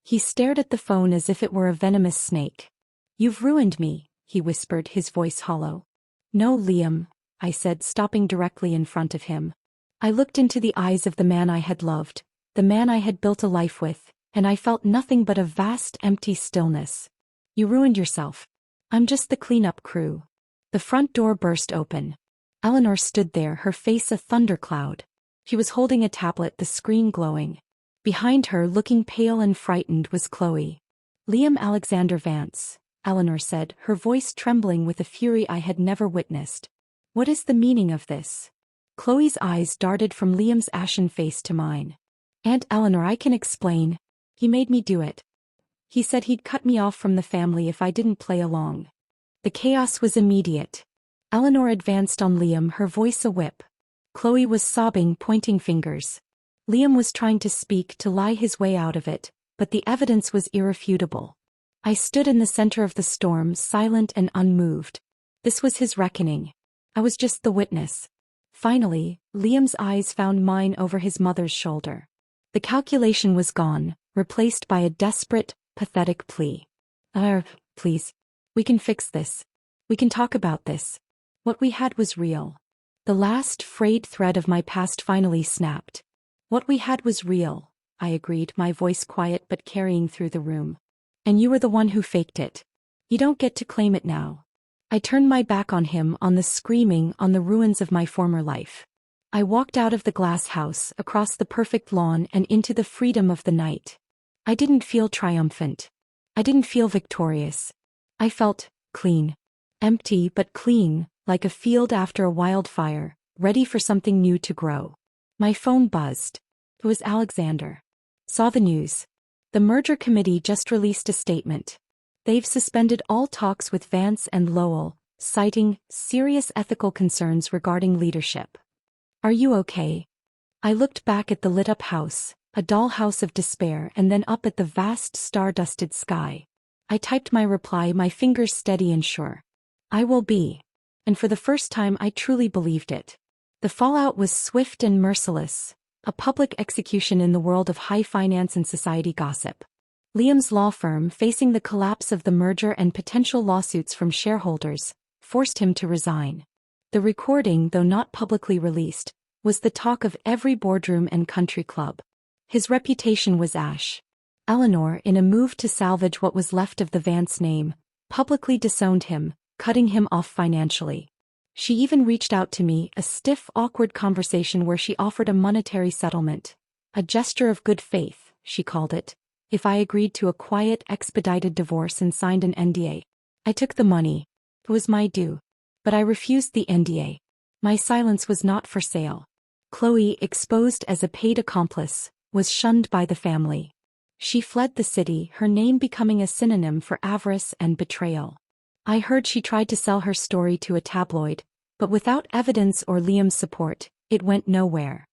He stared at the phone as if it were a venomous snake. "You've ruined me," he whispered, his voice hollow. "No, Liam," I said, stopping directly in front of him. I looked into the eyes of the man I had loved, the man I had built a life with, and I felt nothing but a vast, empty stillness. "You ruined yourself. I'm just the cleanup crew." The front door burst open. Eleanor stood there, her face a thundercloud. She was holding a tablet, the screen glowing. Behind her, looking pale and frightened, was Chloe. "Liam Alexander Vance," Eleanor said, her voice trembling with a fury I had never witnessed. "What is the meaning of this?" Chloe's eyes darted from Liam's ashen face to mine. "Aunt Eleanor, I can explain. He made me do it. He said he'd cut me off from the family if I didn't play along." The chaos was immediate. Eleanor advanced on Liam, her voice a whip. Chloe was sobbing, pointing fingers. Liam was trying to speak, to lie his way out of it, but the evidence was irrefutable. I stood in the center of the storm, silent and unmoved. This was his reckoning. I was just the witness. Finally, Liam's eyes found mine over his mother's shoulder. The calculation was gone, replaced by a desperate, pathetic plea. Please. We can fix this. We can talk about this. What we had was real." The last frayed thread of my past finally snapped. "What we had was real," I agreed, my voice quiet but carrying through the room. "And you were the one who faked it. You don't get to claim it now." I turned my back on him, on the screaming, on the ruins of my former life. I walked out of the glass house, across the perfect lawn and into the freedom of the night. I didn't feel triumphant. I didn't feel victorious. I felt clean. Empty but clean, like a field after a wildfire, ready for something new to grow. My phone buzzed. It was Alexander. Saw the news. The merger committee just released a statement. They've suspended all talks with Vance and Lowell, citing serious ethical concerns regarding leadership. Are you okay? I looked back at the lit-up house, a dollhouse of despair, and then up at the vast star-dusted sky. I typed my reply, my fingers steady and sure. I will be. And for the first time I truly believed it. The fallout was swift and merciless, a public execution in the world of high finance and society gossip. Liam's law firm, facing the collapse of the merger and potential lawsuits from shareholders, forced him to resign. The recording, though not publicly released, was the talk of every boardroom and country club. His reputation was ash. Eleanor, in a move to salvage what was left of the Vance name, publicly disowned him, cutting him off financially. She even reached out to me, a stiff, awkward conversation where she offered a monetary settlement. A gesture of good faith, she called it, if I agreed to a quiet, expedited divorce and signed an NDA. I took the money. It was my due. But I refused the NDA. My silence was not for sale. Chloe, exposed as a paid accomplice, was shunned by the family. She fled the city, her name becoming a synonym for avarice and betrayal. I heard she tried to sell her story to a tabloid, but without evidence or Liam's support, it went nowhere.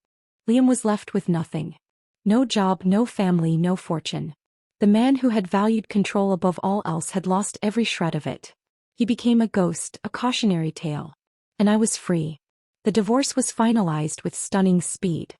Liam was left with nothing. No job, no family, no fortune. The man who had valued control above all else had lost every shred of it. He became a ghost, a cautionary tale. And I was free. The divorce was finalized with stunning speed.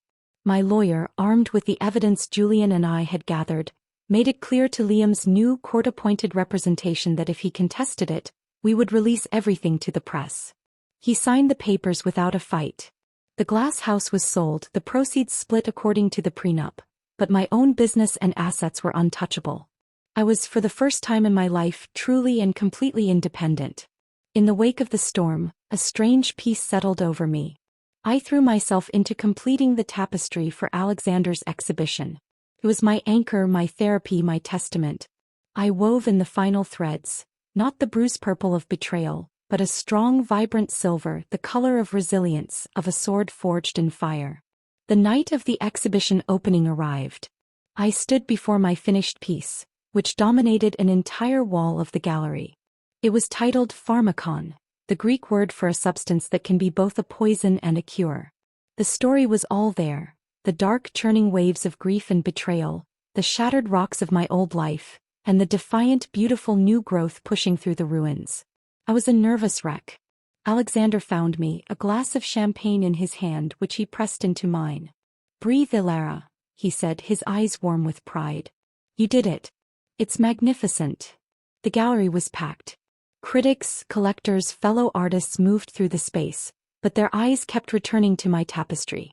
My lawyer, armed with the evidence Julian and I had gathered, made it clear to Liam's new court-appointed representation that if he contested it, we would release everything to the press. He signed the papers without a fight. The glass house was sold, the proceeds split according to the prenup, but my own business and assets were untouchable. I was, for the first time in my life, truly and completely independent. In the wake of the storm, a strange peace settled over me. I threw myself into completing the tapestry for Alexander's exhibition. It was my anchor, my therapy, my testament. I wove in the final threads, not the bruised purple of betrayal, but a strong, vibrant silver, the color of resilience, of a sword forged in fire. The night of the exhibition opening arrived. I stood before my finished piece, which dominated an entire wall of the gallery. It was titled Pharmakon, the Greek word for a substance that can be both a poison and a cure. The story was all there, the dark churning waves of grief and betrayal, the shattered rocks of my old life, and the defiant, beautiful new growth pushing through the ruins. I was a nervous wreck. Alexander found me, a glass of champagne in his hand which he pressed into mine. "Breathe, Ilara," he said, his eyes warm with pride. "You did it. It's magnificent." The gallery was packed. Critics, collectors, fellow artists moved through the space, but their eyes kept returning to my tapestry.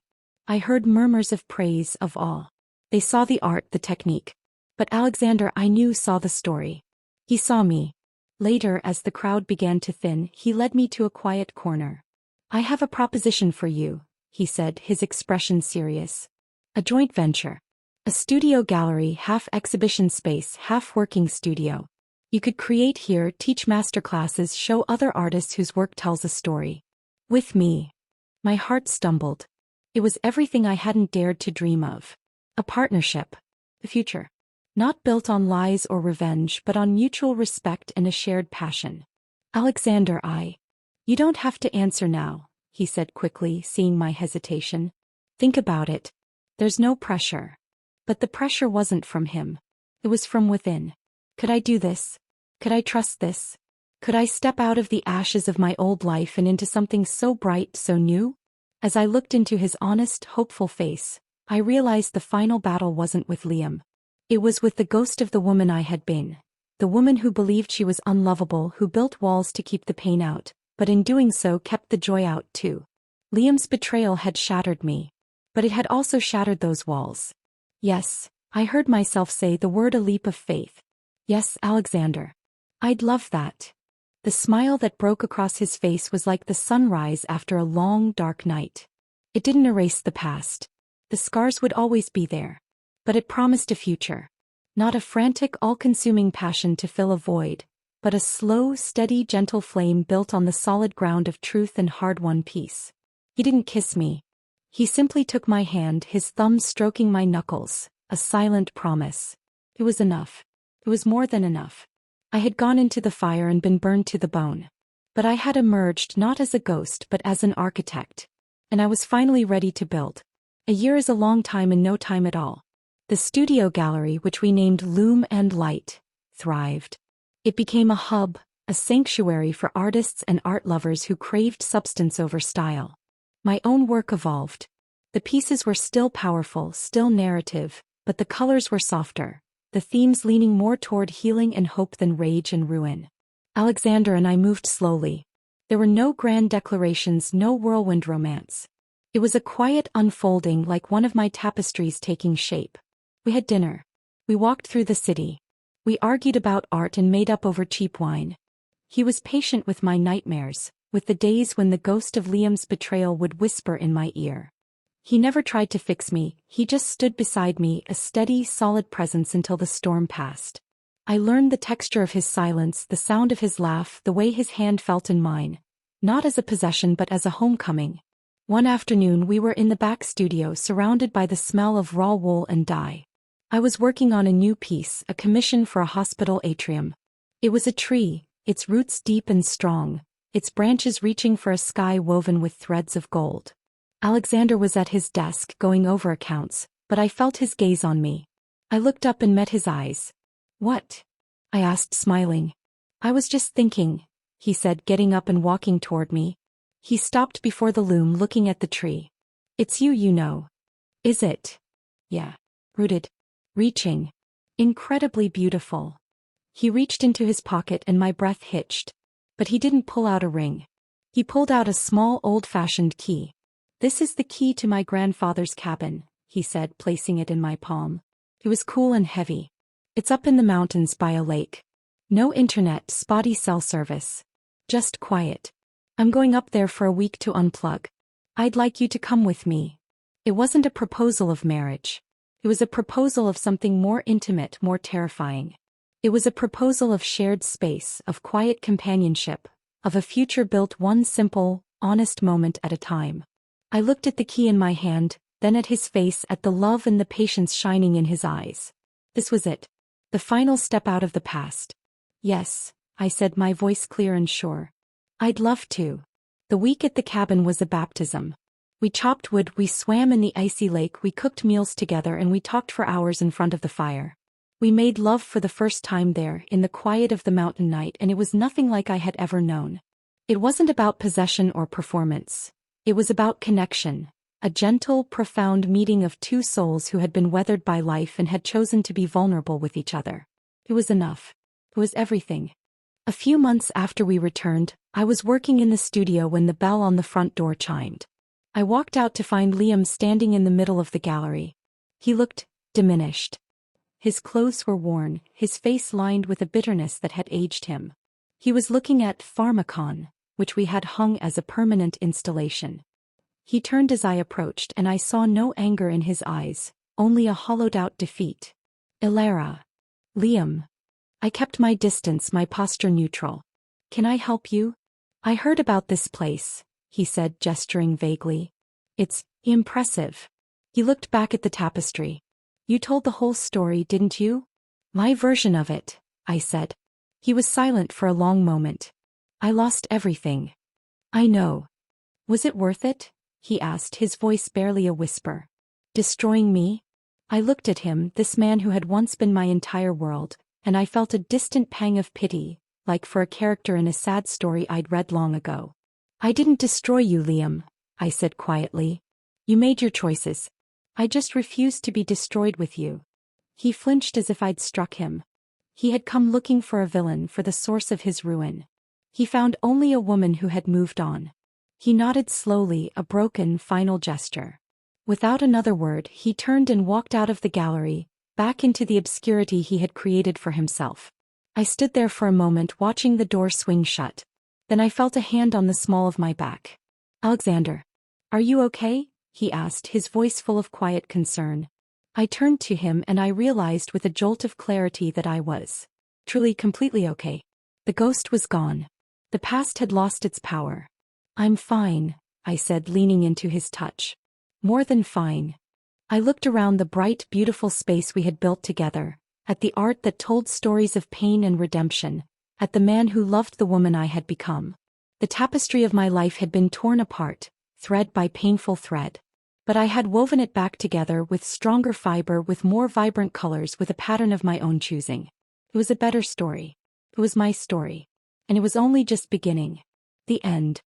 I heard murmurs of praise, of awe. They saw the art, the technique. But Alexander, I knew, saw the story. He saw me. Later, as the crowd began to thin, he led me to a quiet corner. "I have a proposition for you," he said, his expression serious. "A joint venture. A studio gallery, half exhibition space, half working studio. You could create here, teach masterclasses, show other artists whose work tells a story. With me." My heart stumbled. It was everything I hadn't dared to dream of. A partnership. A future. Not built on lies or revenge, but on mutual respect and a shared passion. "Alexander, You don't have to answer now," he said quickly, seeing my hesitation. "Think about it. There's no pressure." But the pressure wasn't from him. It was from within. Could I do this? Could I trust this? Could I step out of the ashes of my old life and into something so bright, so new? As I looked into his honest, hopeful face, I realized the final battle wasn't with Liam. It was with the ghost of the woman I had been. The woman who believed she was unlovable, who built walls to keep the pain out, but in doing so kept the joy out too. Liam's betrayal had shattered me. But it had also shattered those walls. "Yes," I heard myself say the word, a leap of faith. "Yes, Alexander. I'd love that." The smile that broke across his face was like the sunrise after a long, dark night. It didn't erase the past. The scars would always be there. But it promised a future. Not a frantic, all-consuming passion to fill a void, but a slow, steady, gentle flame built on the solid ground of truth and hard-won peace. He didn't kiss me. He simply took my hand, his thumb stroking my knuckles, a silent promise. It was enough. It was more than enough. I had gone into the fire and been burned to the bone. But I had emerged not as a ghost but as an architect. And I was finally ready to build. A year is a long time and no time at all. The studio gallery, which we named Loom and Light, thrived. It became a hub, a sanctuary for artists and art lovers who craved substance over style. My own work evolved. The pieces were still powerful, still narrative, but the colors were softer, the themes leaning more toward healing and hope than rage and ruin. Alexander and I moved slowly. There were no grand declarations, no whirlwind romance. It was a quiet unfolding, like one of my tapestries taking shape. We had dinner. We walked through the city. We argued about art and made up over cheap wine. He was patient with my nightmares, with the days when the ghost of Liam's betrayal would whisper in my ear. He never tried to fix me, he just stood beside me, a steady, solid presence until the storm passed. I learned the texture of his silence, the sound of his laugh, the way his hand felt in mine. Not as a possession but as a homecoming. One afternoon we were in the back studio, surrounded by the smell of raw wool and dye. I was working on a new piece, a commission for a hospital atrium. It was a tree, its roots deep and strong, its branches reaching for a sky woven with threads of gold. Alexander was at his desk going over accounts, but I felt his gaze on me. I looked up and met his eyes. "What?" I asked, smiling. "I was just thinking," he said, getting up and walking toward me. He stopped before the loom, looking at the tree. "It's you, you know." "Is it?" "Yeah." Rooted. Reaching. Incredibly beautiful. He reached into his pocket and my breath hitched. But he didn't pull out a ring. He pulled out a small old-fashioned key. "This is the key to my grandfather's cabin," he said, placing it in my palm. It was cool and heavy. "It's up in the mountains by a lake. No internet, spotty cell service. Just quiet. I'm going up there for a week to unplug. I'd like you to come with me." It wasn't a proposal of marriage. It was a proposal of something more intimate, more terrifying. It was a proposal of shared space, of quiet companionship, of a future built one simple, honest moment at a time. I looked at the key in my hand, then at his face, at the love and the patience shining in his eyes. This was it. The final step out of the past. "Yes," I said, my voice clear and sure. "I'd love to." The week at the cabin was a baptism. We chopped wood, we swam in the icy lake, we cooked meals together, and we talked for hours in front of the fire. We made love for the first time there, in the quiet of the mountain night, and it was nothing like I had ever known. It wasn't about possession or performance. It was about connection, a gentle, profound meeting of two souls who had been weathered by life and had chosen to be vulnerable with each other. It was enough. It was everything. A few months after we returned, I was working in the studio when the bell on the front door chimed. I walked out to find Liam standing in the middle of the gallery. He looked diminished. His clothes were worn, his face lined with a bitterness that had aged him. He was looking at Pharmacon, which we had hung as a permanent installation. He turned as I approached, and I saw no anger in his eyes, only a hollowed-out defeat. "Ilara." "Liam." I kept my distance, my posture neutral. "Can I help you?" "I heard about this place," he said, gesturing vaguely. "It's impressive." He looked back at the tapestry. "You told the whole story, didn't you?" "My version of it," I said. He was silent for a long moment. "I lost everything." "I know." "Was it worth it?" he asked, his voice barely a whisper. "Destroying me?" I looked at him, this man who had once been my entire world, and I felt a distant pang of pity, like for a character in a sad story I'd read long ago. "I didn't destroy you, Liam," I said quietly. "You made your choices. I just refused to be destroyed with you." He flinched as if I'd struck him. He had come looking for a villain, for the source of his ruin. He found only a woman who had moved on. He nodded slowly, a broken, final gesture. Without another word, he turned and walked out of the gallery, back into the obscurity he had created for himself. I stood there for a moment watching the door swing shut. Then I felt a hand on the small of my back. Alexander. Are you okay? He asked, his voice full of quiet concern. I turned to him and I realized with a jolt of clarity that I was truly completely okay. The ghost was gone. The past had lost its power. I'm fine, I said, leaning into his touch. More than fine. I looked around the bright, beautiful space we had built together, at the art that told stories of pain and redemption, at the man who loved the woman I had become. The tapestry of my life had been torn apart, thread by painful thread. But I had woven it back together with stronger fiber, with more vibrant colors, with a pattern of my own choosing. It was a better story. It was my story. And it was only just beginning. The end.